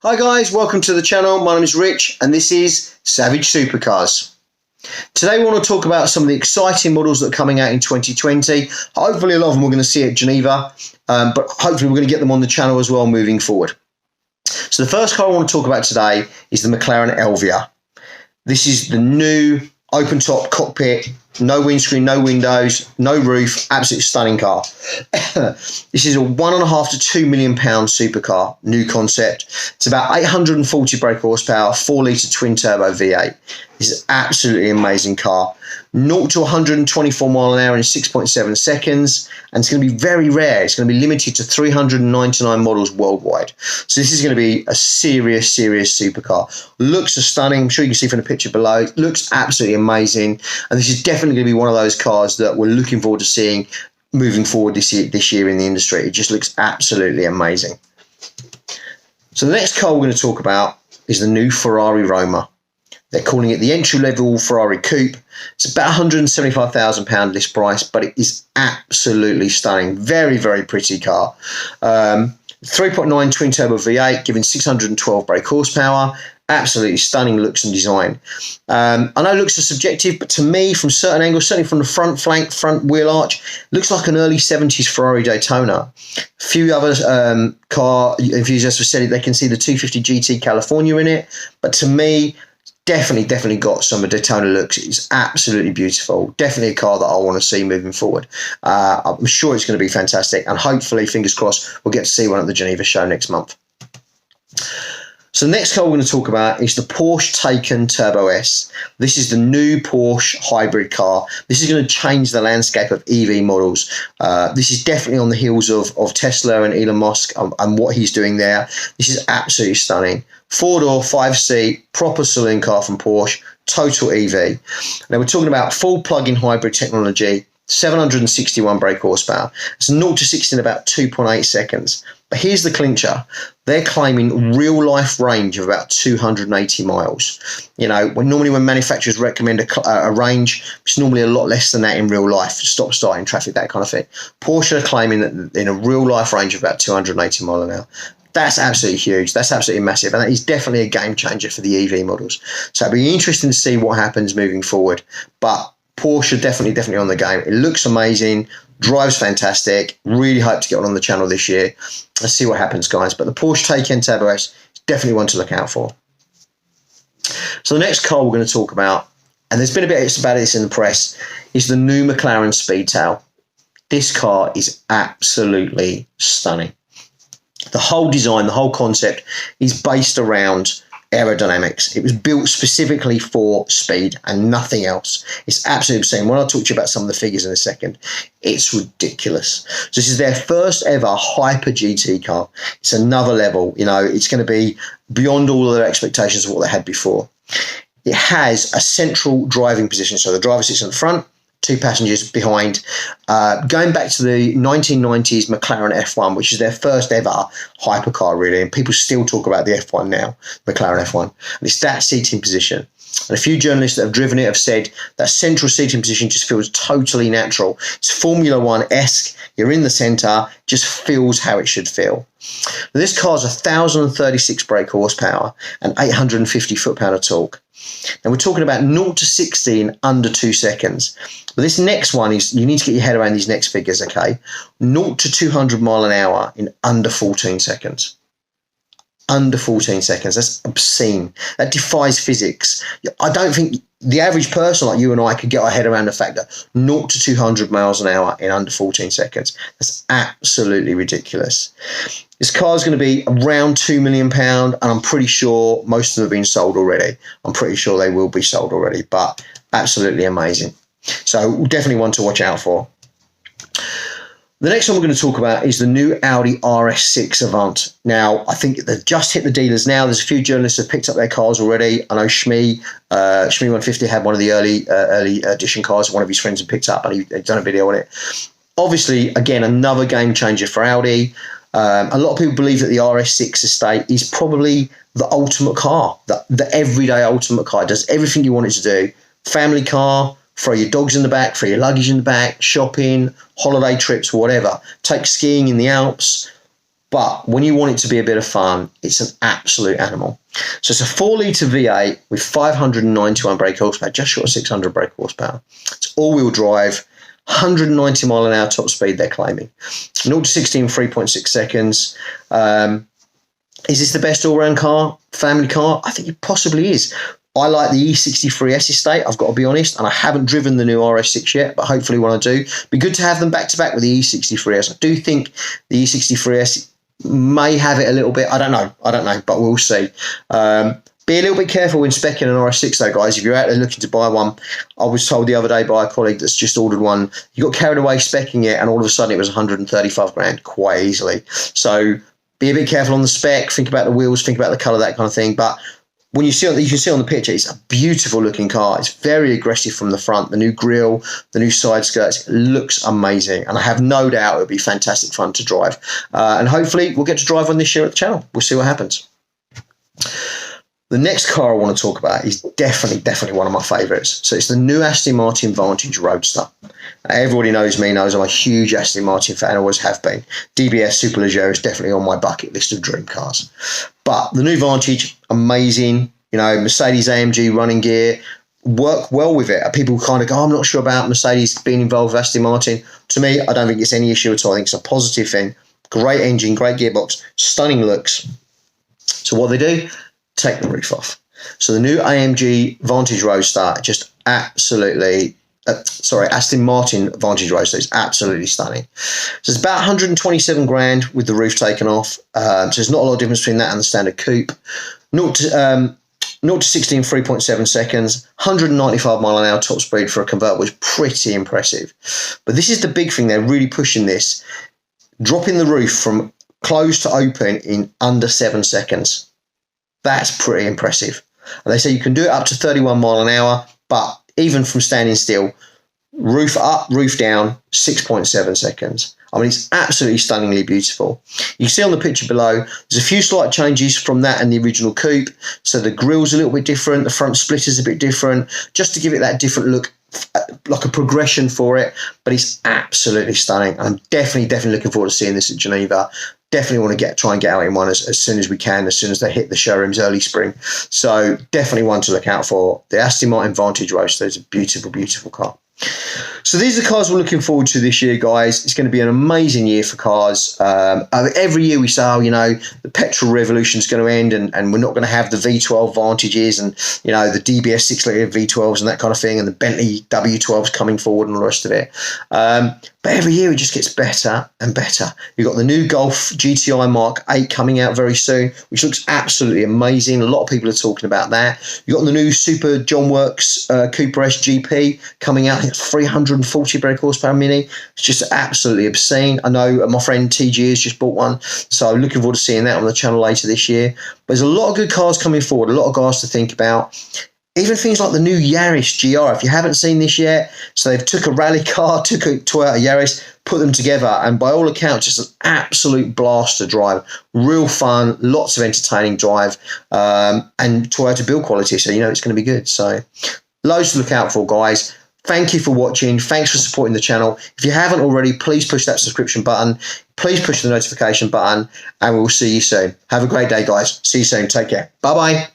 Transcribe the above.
Hi guys, welcome to the channel. My name is Rich and this is Savage Supercars. Today we want to talk about some of the exciting models that are coming out in 2020. Hopefully a lot of them we're going to see at Geneva, but hopefully we're going to get them on the channel as well moving forward. So the first car I want to talk about today is the McLaren Elvia. This is the new open top cockpit, no windscreen, no windows, no roof, absolutely stunning car. This is a £1.5 to £2 million supercar, new concept. It's about 840 brake horsepower, 4 litre twin turbo V8. This is an absolutely amazing car. 0 to 124 mile an hour in 6.7 seconds, and it's going to be very rare. It's going to be limited to 399 models worldwide. So this is going to be a serious supercar. Looks stunning. I'm sure you can see from the picture below. It looks absolutely amazing, and this is definitely going to be one of those cars that we're looking forward to seeing moving forward this year in the industry. It just looks absolutely amazing. So the next car we're going to talk about is the new Ferrari Roma. They're calling it the entry-level Ferrari Coupe. It's about £175,000 list price, but it is absolutely stunning. Very pretty car. 3.9 twin-turbo V8, giving 612 brake horsepower. Absolutely stunning looks and design. I know looks are subjective, but to me, from certain angles, certainly from the front flank, front wheel arch, looks like an early 70s Ferrari Daytona. A few other car enthusiasts have said it, they can see the 250 GT California in it, but to me, definitely got some Daytona looks. It's absolutely beautiful. Definitely a car that I want to see moving forward. I'm sure it's going to be fantastic, and hopefully, fingers crossed, we'll get to see one at the Geneva show next month. So the next car we're going to talk about is the Porsche Taycan Turbo S. This is the new Porsche hybrid car. This is going to change the landscape of EV models. This is definitely on the heels of Tesla and Elon Musk and what he's doing there. This is absolutely stunning. 4-door, 5-seat, proper saloon car from Porsche, total EV. Now we're talking about full plug-in hybrid technology, 761 brake horsepower. It's 0 to 60 in about 2.8 seconds. But here's the clincher. They're claiming real-life range of about 280 miles. You know, when manufacturers recommend a range, it's normally a lot less than that in real life. Stop, starting traffic, that kind of thing. Porsche are claiming that in a real-life range of about 280 miles an hour. That's absolutely huge. That's absolutely massive. And that is definitely a game changer for the EV models. So it'll be interesting to see what happens moving forward. But Porsche are definitely on the game. It looks amazing. Drives fantastic. Really hope to get one on the channel this year. Let's see what happens, guys. But the Porsche Taycan Turbo S is definitely one to look out for. So the next car we're going to talk about, and there's been a bit about this in the press, is the new McLaren Speedtail. This car is absolutely stunning. The whole design, the whole concept is based around aerodynamics. It was built specifically for speed and nothing else. It's absolutely insane. When I talk to you about some of the figures in a second, it's ridiculous. So this is their first ever hyper GT car. It's another level. You know, it's going to be beyond all of their expectations of what they had before. It has a central driving position. So the driver sits in the front, 2 passengers behind. Going back to the 1990s McLaren F1, which is their first ever hypercar, really, and people still talk about the F1 now, McLaren F1, and it's that seating position. And a few journalists that have driven it have said that central seating position just feels totally natural. It's Formula One-esque. You're in the centre, just feels how it should feel. Now, this car's 1,036 brake horsepower and 850 foot-pound of torque. Now we're talking about 0 to 60 in under 2 seconds. But this next one is, you need to get your head around these next figures, okay? 0 to 200 mile an hour in under 14 seconds. Under 14 seconds. That's obscene. That defies physics. I don't think the average person like you and I could get our head around the fact that 0 to 200 miles an hour in under 14 seconds. That's absolutely ridiculous. This car is going to be around £2 million, and I'm pretty sure most of them have been sold already. I'm pretty sure they will be sold already, but absolutely amazing. So definitely one to watch out for. The next one we're going to talk about is the new Audi RS6 Avant. Now, I think they've just hit the dealers now. There's a few journalists that have picked up their cars already. I know Shmi 150 had one of the early edition cars. One of his friends had picked up, and he'd done a video on it. Obviously, again, another game changer for Audi. A lot of people believe that the RS6 estate is probably the ultimate car, the everyday ultimate car. It does everything you want it to do. Family car, throw your dogs in the back, throw your luggage in the back, shopping, holiday trips, whatever. Take skiing in the Alps. But when you want it to be a bit of fun, it's an absolute animal. So it's a 4-litre V8 with 591 brake horsepower, just short of 600 brake horsepower. It's all-wheel drive, 190 mile an hour top speed, they're claiming. 0 to 60 in 3.6 seconds. Is this the best all-round car, family car? I think it possibly is. I like the E63S estate, I've got to be honest, and I haven't driven the new RS6 yet, but hopefully when I do, it'd be good to have them back-to-back with the E63S. I do think the E63S may have it a little bit. I don't know, but we'll see. Be a little bit careful when speccing an RS6 though, guys. If you're out there looking to buy one, I was told the other day by a colleague that's just ordered one, you got carried away speccing it and all of a sudden it was 135 grand quite easily. So be a bit careful on the spec, think about the wheels, think about the colour, that kind of thing. But when you see it, you can see on the picture, it's a beautiful looking car. It's very aggressive from the front. The new grille, the new side skirts, it looks amazing. And I have no doubt it'll be fantastic fun to drive. And hopefully we'll get to drive one this year at the channel. We'll see what happens. The next car I want to talk about is definitely one of my favourites. So it's the new Aston Martin Vantage Roadster. Everybody knows me, knows I'm a huge Aston Martin fan, always have been. DBS Superleggera is definitely on my bucket list of dream cars. But the new Vantage, amazing. You know, Mercedes AMG running gear, work well with it. People kind of go, oh, I'm not sure about Mercedes being involved with Aston Martin. To me, I don't think it's any issue at all. I think it's a positive thing. Great engine, great gearbox, stunning looks. So what they do? Take the roof off. So the new AMG Vantage Roadster, just absolutely, Aston Martin Vantage Roadster is absolutely stunning. So it's about 127 grand with the roof taken off. So there's not a lot of difference between that and the standard coupe. 0 to 60 in 3.7 seconds, 195 mile an hour top speed for a convertible is pretty impressive. But this is the big thing, they're really pushing this. Dropping the roof from closed to open in under 7 seconds. That's pretty impressive. And they say you can do it up to 31 mile an hour, but even from standing still, roof up, roof down, 6.7 seconds. I mean, it's absolutely stunningly beautiful. You can see on the picture below, there's a few slight changes from that and the original coupe. So the grille's a little bit different, the front splitter's a bit different, just to give it that different look, like a progression for it. But it's absolutely stunning. I'm definitely looking forward to seeing this at Geneva. Definitely want to try and get out in one as soon as we can, as soon as they hit the showrooms early spring. So definitely one to look out for. The Aston Martin Vantage Roadster is a beautiful car. So these are the cars we're looking forward to this year, guys. It's going to be an amazing year for cars. Every year we say, oh, you know, the petrol revolution is going to end and we're not going to have the V12 Vantages and, you know, the DBS 6-litre V12s and that kind of thing, and the Bentley W12s coming forward and all the rest of it. But every year it just gets better and better. You've got the new Golf GTI Mark 8 coming out very soon, which looks absolutely amazing. A lot of people are talking about that. You've got the new Super John Works Cooper S GP coming out. I think it's 340 brake horsepower Mini. It's just absolutely obscene. I know my friend TG has just bought one, so looking forward to seeing that on the channel later this year. But there's a lot of good cars coming forward, a lot of cars to think about. Even things like the new Yaris GR, if you haven't seen this yet, so they've took a rally car, took a Toyota Yaris, put them together, and by all accounts, just an absolute blast to drive. Real fun, lots of entertaining drive, and Toyota build quality, so you know it's going to be good. So loads to look out for, guys. Thank you for watching. Thanks for supporting the channel. If you haven't already, please push that subscription button. Please push the notification button, and we'll see you soon. Have a great day, guys. See you soon. Take care. Bye-bye.